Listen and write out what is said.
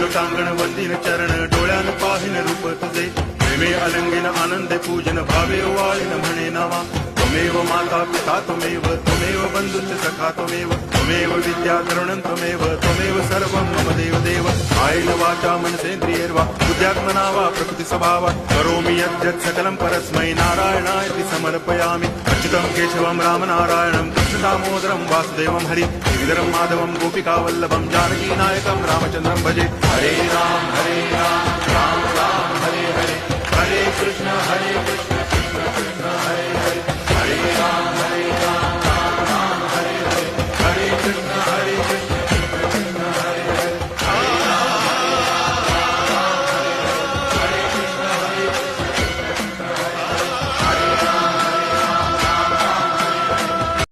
लोटांगण वंदिन चरण डोळ्यान पाहिन रूप तुझे प्रेमे अलंगिन आनंदे पूजन भावे वाळीन म्हणे नावा त्वमेव माता पिता त्वमेव बंधुश्च सखा त्वमेव विद्या तरुणं त्वमेव सर्वं मम देव कायेन वाचा मनसेन्द्रियैर्वा बुद्ध्यात्मना वा प्रकृति स्वभावात् करोमि यद्यत् सकलं परस्मै नारायणायति समर्पयामि अच्युतं केशवं रामनारायणं कृष्णदामोदरं वासुदेवं हरि गिरिधरं माधवं गोपिकावल्लभं जानकीनायकं रामचन्द्रं भजे हरे राम राम राम हरे हरे हरे कृष्ण